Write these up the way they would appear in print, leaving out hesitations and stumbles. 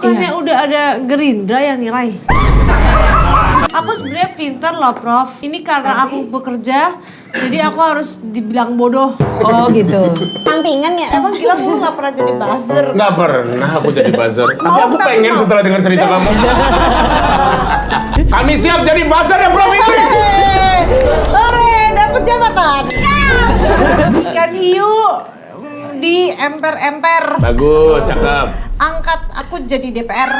Bukannya udah ada Gerindra yang nilai? Aku sebenarnya pinter loh, Prof. Ini karena aku bekerja, jadi aku harus dibilang bodoh. Oh gitu. Sampingan ya? Emang Gilang dulu gak pernah jadi buzzer? Nggak pernah aku jadi buzzer. Tapi aku pengen setelah dengar cerita kamu. Kami siap jadi buzzer ya, Prof Fitri. Hore, dapet jabatan. Ikan hiu di emper-emper. Bagus, cakep. Angkat aku jadi DPR.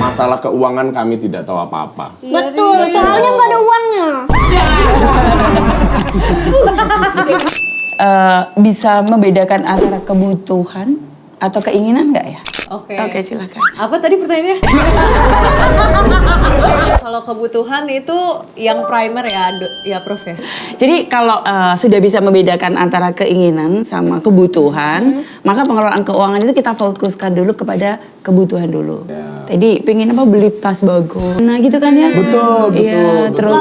Masalah keuangan kami tidak tahu apa-apa. Betul, soalnya nggak ada uangnya. Bisa membedakan antara kebutuhan atau keinginan nggak ya? Oke. Oke, silakan. Apa tadi pertanyaannya? Kalau kebutuhan itu yang primer ya, ya Prof ya. Jadi kalau sudah bisa membedakan antara keinginan sama kebutuhan, maka pengelolaan keuangan itu kita fokuskan dulu kepada kebutuhan dulu. Jadi pengen apa, beli tas bagus. Nah gitu kan ya? Betul, Iya, betul. terus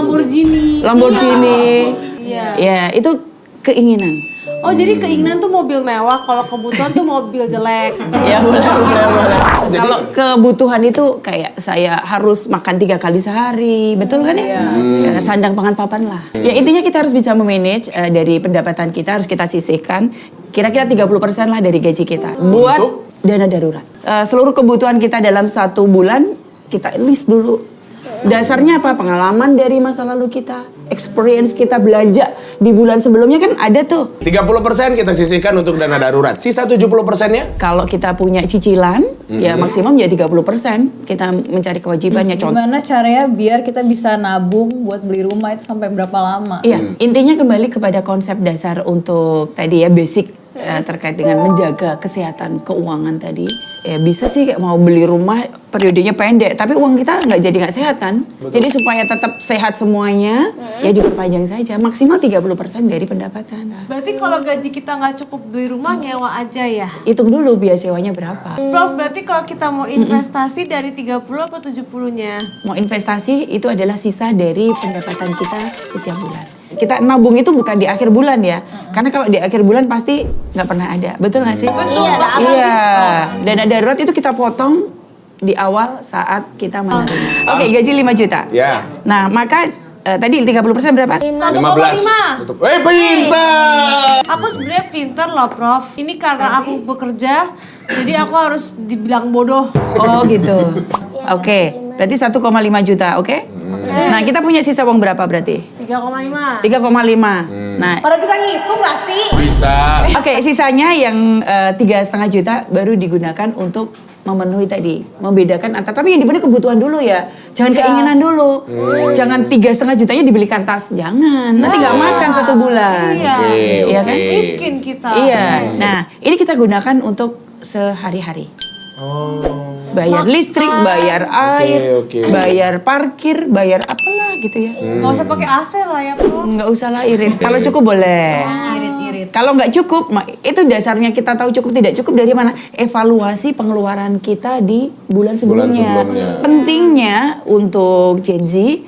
Lamborghini. Iya. Ya, itu keinginan. Oh, jadi keinginan tuh mobil mewah, kalau kebutuhan tuh mobil jelek. Ya boleh. Kalau kebutuhan itu kayak saya harus makan 3 kali sehari, betul kan ya? Sandang pangan papan lah. Ya intinya kita harus bisa memanage dari pendapatan kita, harus kita sisihkan kira-kira 30% lah dari gaji kita buat dana darurat. Seluruh kebutuhan kita dalam 1 bulan kita list dulu. Dasarnya apa? Pengalaman dari masa lalu kita, experience kita belanja di bulan sebelumnya kan ada tuh. 30% kita sisihkan untuk dana darurat. Sisa 70%-nya? Kalau kita punya cicilan, ya maksimum ya 30% kita mencari kewajibannya. Contoh. Gimana caranya biar kita bisa nabung buat beli rumah itu sampai berapa lama? Iya, intinya kembali kepada konsep dasar untuk tadi ya basic terkait dengan menjaga kesehatan keuangan tadi. Ya bisa sih kayak mau beli rumah periodenya pendek, tapi uang kita nggak sehat kan? Betul. Jadi supaya tetap sehat semuanya, ya diperpanjang saja maksimal 30% dari pendapatan. Berarti kalau gaji kita nggak cukup beli rumah, nyewa aja ya? Hitung dulu biaya sewanya berapa. Prof, berarti kalau kita mau investasi dari 30 apa 70-nya? Mau investasi itu adalah sisa dari pendapatan kita setiap bulan. Kita nabung itu bukan di akhir bulan ya, karena kalau di akhir bulan pasti nggak pernah ada, betul nggak sih? Iya. Dana darurat itu kita potong di awal saat kita menerima. Oke, gaji 5 juta. Ya. Nah, maka tadi 30% berapa? 1,5. Pintar! Aku sebenarnya pinter loh, Prof. Ini karena aku bekerja, jadi aku harus dibilang bodoh. Oh gitu. Oke, berarti 1,5 juta, oke? Nah, kita punya sisa uang berapa berarti? 3,5. 3,5. Nah, Pada bisa ngitung nggak sih? Bisa. oke, sisanya yang 3,5 juta baru digunakan untuk memenuhi tadi, membedakan antara, tapi yang dipenuhi kebutuhan dulu ya, jangan keinginan dulu, jangan 3,5 jutanya dibelikan tas, jangan, nanti nggak makan 1 bulan, Iya. Iya kan? Miskin kita. Iya, nah ini kita gunakan untuk sehari-hari, bayar listrik, bayar air, Oke. bayar parkir, bayar apalah gitu ya, Nggak usah pakai AC lah ya, Prof. nggak usah lah irit, kalau cukup boleh. Irit-irit. Kalau nggak cukup, itu dasarnya kita tahu cukup tidak cukup dari mana? Evaluasi pengeluaran kita di bulan sebelumnya. Pentingnya untuk Gen Z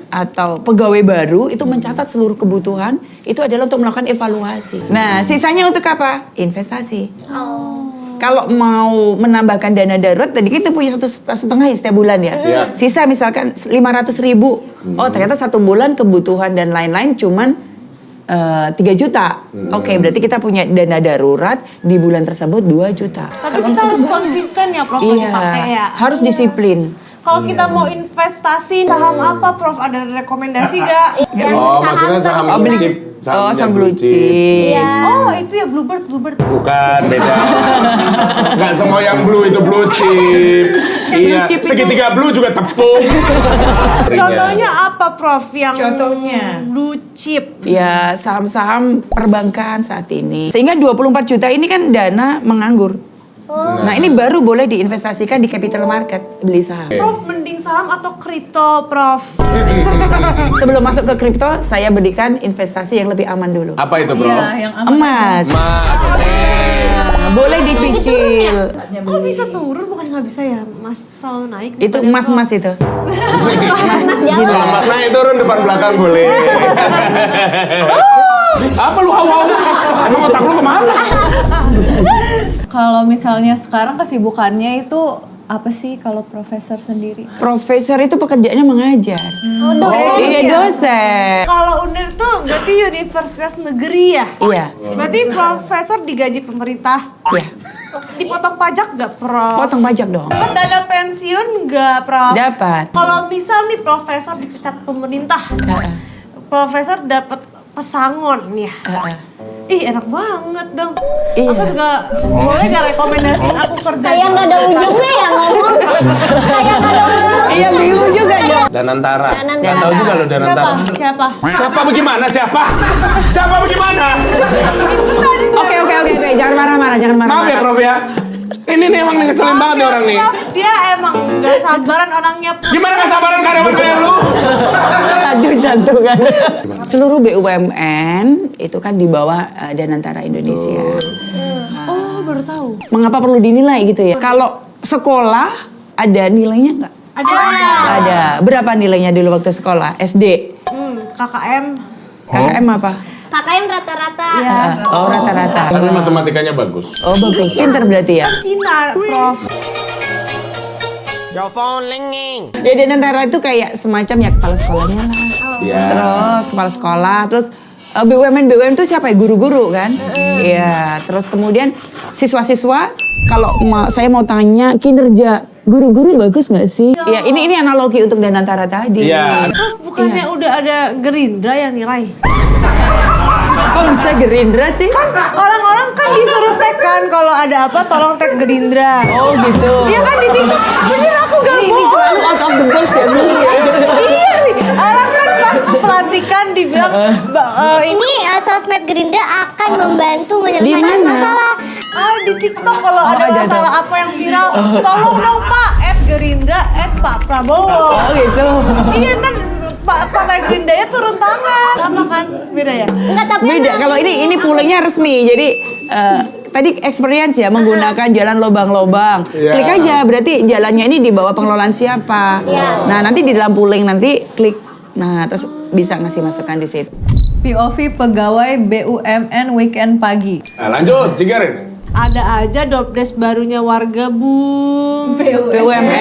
atau pegawai baru itu mencatat seluruh kebutuhan itu adalah untuk melakukan evaluasi. Nah, sisanya untuk apa? Investasi. Kalau mau menambahkan dana darurat, tadi kita punya 1,5 ya setiap bulan ya. Iya. Sisa misalkan 500.000. Oh ternyata 1 bulan kebutuhan dan lain-lain cuman 3 juta. Oke, berarti kita punya dana darurat di bulan tersebut 2 juta. Tapi kita harus konsisten ya, Prof, kalau pakai ya. Harus disiplin. Kalau kita mau investasi saham apa, Prof? Ada rekomendasi nggak? Oh, maksudnya saham blue chip. Saham blue chip. Oh, itu ya Bluebird. Bukan, beda. Nggak semua yang blue itu blue chip. Iya, chip itu- segitiga blue juga tepung. Contohnya apa, Prof? Yang Contohnya? blue chip. Ya, saham-saham perbankan saat ini. Sehingga 24 juta ini kan dana menganggur. Nah, ini baru boleh diinvestasikan di capital market, beli saham. Prof, mending saham atau kripto, Prof? Sebelum masuk ke kripto, saya berikan investasi yang lebih aman dulu. Apa itu, Bro? Iya, yang Emas. Mas, Boleh dicicil. Kok bisa turun bukan nggak bisa ya, Mas selalu naik. Itu bukannya emas-emas Prof. itu. Mas Jawa. Selamat naik turun depan belakang boleh. Apa lu hawa? Emang otak lu kemana? Kalau misalnya sekarang kesibukannya itu apa sih kalau profesor sendiri? Profesor itu pekerjaannya mengajar. Oh, dosen. Iya, dosen. Kalau UNER tuh berarti universitas negeri ya? Iya. Berarti profesor digaji pemerintah. Iya. Dipotong pajak nggak, Prof? Potong pajak dong. Dapat dana pensiun nggak, Prof? Dapat. Kalau misal nih profesor dipecat pemerintah, Heeh. profesor dapat pesangon ya. Heeh. Ih, enak banget dong. Iya. Aku juga boleh nggak rekomendasiin aku kerja? Kayak nggak ada ujungnya ya ngomong. Kayak nggak ada ujungnya. Iya, bingung juga dong. Danantara. Danantara. Nggak tahu juga lo Danantara. Siapa? Siapa bagaimana? Siapa? Siapa bagaimana? Oke, jangan marah-marah, jangan Maaf ya marah-marah. Prof ya. Ini nih emang ngeselin banget nih orang nih. Prof, dia emang nggak sabaran orangnya. Gimana gak sabaran karyawan kayak lu? Aduh, jantungan. Seluruh BUMN itu kan di bawah Danantara Indonesia. Oh, baru tahu. Mengapa perlu dinilai gitu ya? Kalau sekolah ada nilainya nggak? Ada. Ada. Berapa nilainya dulu waktu sekolah? SD? KKM. KKM apa? KKM rata-rata. Iya. Oh, rata-rata. Tapi matematikanya bagus. Oh, bagus. Pinter berarti ya? Cina, Prof. Ya, Danantara itu kayak semacam ya kepala sekolahnya lah. Iya. Terus kepala sekolah, terus BUMN itu siapa ya? Guru-guru kan? Iya, terus kemudian siswa-siswa, kalau saya mau tanya kinerja guru-guru bagus nggak sih? Ya, ini analogi untuk Danantara tadi. Iya. Prof, bukannya udah ada Gerindra yang nilai? Kok bisa Gerindra sih? Orang-orang kan disuruh tag kan kalau ada apa tolong tag Gerindra. Oh gitu. Iya kan di TikTok. Bener aku gak Ini bohong. selalu out of the box ya, Bu. Iya nih. Orang kan pas pelantikan dibilang Ini sosmed Gerindra akan membantu Di menyelesaikan mana? masalah. di TikTok kalau ada ada masalah apa yang viral, tolong dong Pak, @Gerindra, @Pak Prabowo. Oh gitu. Iya kan Partai Gerindra ya turun tangan. Sama kan? Beda ya? Enggak, tapi Beda. Kalau ini pullingnya resmi. Jadi tadi experience ya menggunakan jalan lobang-lobang. Iya. Klik aja. Berarti jalannya ini di bawah pengelolaan siapa. Iya. Nah nanti di dalam pulling nanti klik. Nah terus bisa ngasih masukan di situ. POV pegawai BUMN weekend pagi. Nah, lanjut, Cigarin. Ada aja dopdes barunya warga, Bung. BUMN.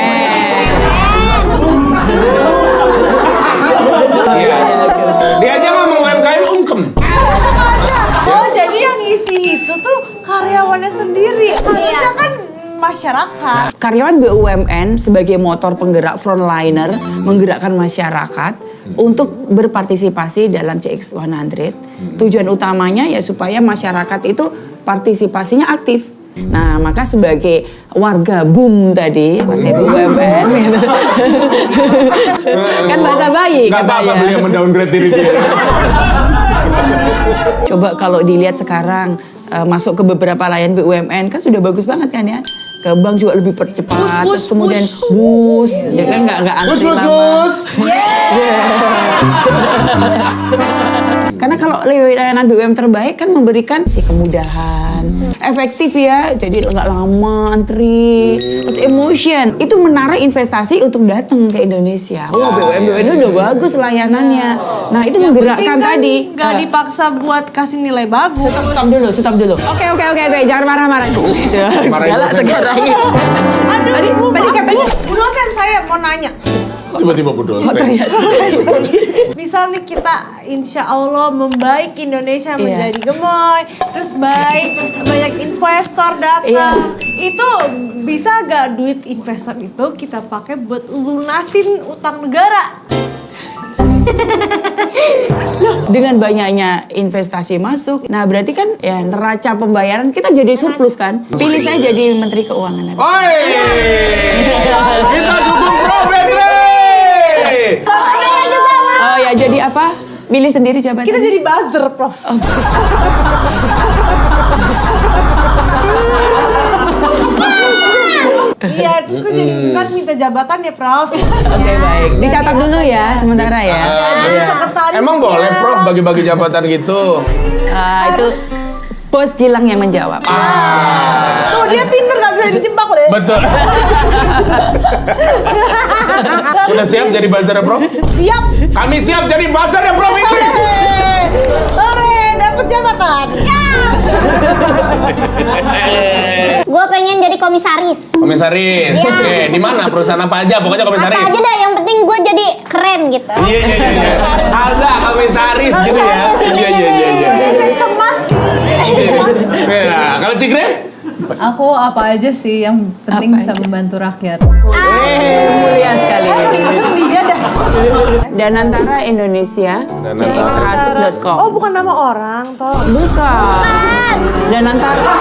Iya. Dia aja ngomong UMKM ungkem. Oh, jadi yang isi itu tuh karyawannya sendiri. Harusnya kan masyarakat. Karyawan BUMN sebagai motor penggerak frontliner menggerakkan masyarakat untuk berpartisipasi dalam CX100. Tujuan utamanya ya supaya masyarakat itu partisipasinya aktif. Nah, maka sebagai warga BUM tadi, partai BUMN gitu. Kan bahasa bayi Gak apa-apa katanya. beliau mendowngrade diri dia. Coba kalau dilihat sekarang masuk ke beberapa layanan BUMN kan sudah bagus banget kan ya. Ke bank juga lebih percepat, terus kemudian bus, ya kan nggak antri lama. Karena kalau layanan BUMN terbaik kan memberikan si kemudahan, efektif ya, jadi nggak lama antri, terus emotion, itu menarik investasi untuk datang ke Indonesia. Wah BUMN udah bagus layanannya. Nah itu menggerakkan tadi. Gak dipaksa buat kasih nilai bagus. Stop dulu. Oke, jangan marah-marah. Marahin Galak dosen. sekarang. Aduh, Tadi katanya. Bu dosen, saya mau nanya. Tiba-tiba Bu dosen. Misal nih kita insya Allah membaik Indonesia Iya. menjadi gemoy, terus baik, banyak investor datang. Iya. Itu bisa gak duit investor itu kita pakai buat lunasin utang negara? Dengan banyaknya investasi masuk, nah berarti kan ya neraca pembayaran kita jadi surplus kan. Pilih saya jadi Menteri Keuangan. Oi! Kita dukung Prof Hendri! Oh ya jadi apa? Pilih sendiri jabatan. Kita jadi buzzer, Prof. Iya, terus gue jadi ntar minta jabatan ya, Prof. Oke baik. Dicatat dulu ya sementara ya. Jadi sekretaris. Emang boleh Prof bagi-bagi jabatan gitu? Itu Bos Gilang yang menjawab. Tuh dia pinter gak bisa dijebak deh. Betul. Udah siap jadi buzzer ya, Prof? Siap. Kami siap jadi buzzer ya, Prof Fitri. Hore, dapet jabatan. Gue pengen jadi komisaris. Komisaris. Iya. Oke, di mana perusahaan apa aja? Pokoknya komisaris. Apa aja dah, yang penting gue jadi keren gitu. Iya. Ada komisaris gitu ya. Iya. Saya cemas. Ya, kalau Cikre? Aku apa aja sih yang penting Apa bisa aja? membantu rakyat. Mulia sekali. Iya dah. Danantara Indonesia, cx100.com. Oh bukan nama orang toh. Bukan. Danantara.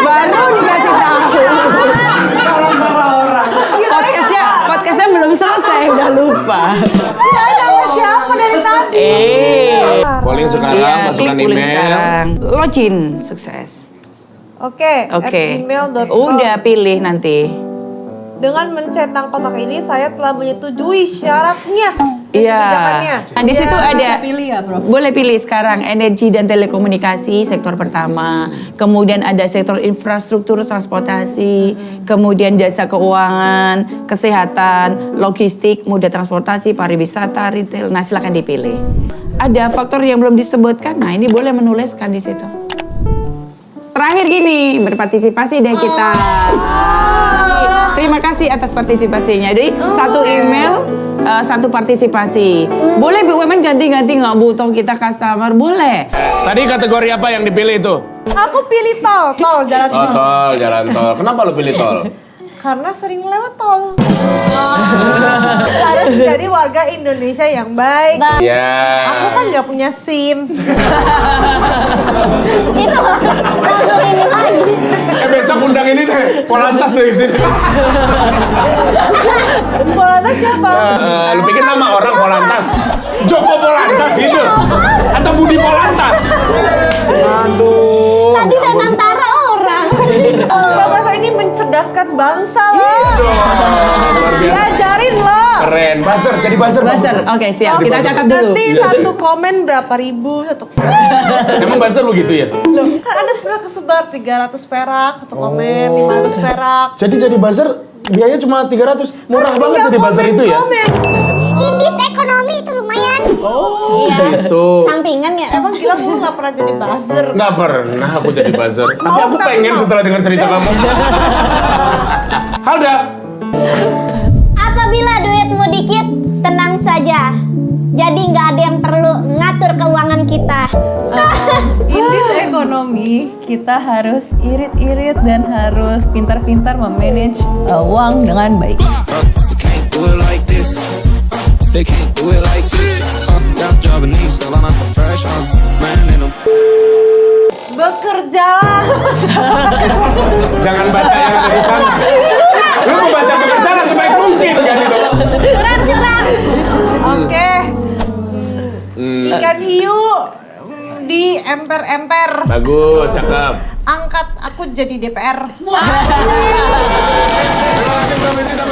Baru dikasih tahu. Podcastnya belum selesai, udah lupa. Nama siapa dari tadi? Polling sekarang, Iya, masukkan klik polling email. sekarang. Login, sukses. Oke. Oke. @gmail.com. Udah pilih nanti. Dengan mencentang kotak ini saya telah menyetujui syaratnya. dan Iya. kebijakannya. Nah, di situ ada Pilih ya, Prof. boleh pilih sekarang energi dan telekomunikasi sektor pertama, kemudian ada sektor infrastruktur transportasi, kemudian jasa keuangan, kesehatan, logistik, moda transportasi, pariwisata, retail. Nah, silakan dipilih. Ada faktor yang belum disebutkan. Nah, ini boleh menuliskan di situ. Terakhir gini, berpartisipasi deh kita. Terima kasih atas partisipasinya. Jadi satu email, satu partisipasi. Boleh BUMN ganti-ganti nggak butuh kita customer? Boleh. Tadi kategori apa yang dipilih itu? Aku pilih tol jalan Oh, tol. tol, jalan tol. Kenapa lo pilih tol? Karena sering lewat tol. Harus jadi warga Indonesia yang baik. Ya. Aku kan nggak punya SIM. Itu langsung ini lagi. Besok undang ini deh, Polantas dari sini. Polantas siapa? Lu pikir nama orang Polantas? Joko Polantas itu? Atau Budi Polantas? Aduh. Tadi Danantara orang. Bapak saya ini mencerdaskan bangsa loh. Luar biasa. Diajarin loh. Keren. Buzzer, jadi buzzer. Buzzer, oke siap. Kita catat dulu. Nanti satu komen berapa ribu satu. Emang buzzer lu gitu ya? Loh, kan ada pernah kesebar 300 perak satu komen, 500 perak. Jadi buzzer biayanya cuma 300. Murah banget Tinggal jadi buzzer itu ya? komen. Indis ekonomi itu lumayan. Oh, Iya. gitu. Sampingan ya. Emang gila lu gak pernah jadi buzzer. Nggak pernah aku jadi buzzer. Tapi Mau, aku tapi pengen mau. setelah dengar cerita kamu. Halda. Apabila duitmu dikit, tenang saja. Jadi nggak ada yang perlu ngatur keuangan kita. Indis ekonomi, kita harus irit-irit dan harus pintar-pintar memanage uang dengan baik. They can't do it like this. They can't do it like this. Got Japanese, still on a fresh, man in them. Bekerjalah. Jangan baca yang ada di sana. Lu mau baca bekerja sebaik mungkin kan itu. Curang-curang. Oke. Ikan hiu di emper-emper. Bagus, cakep. Angkat aku jadi DPR. Terima kasih, Prof. Ini sampai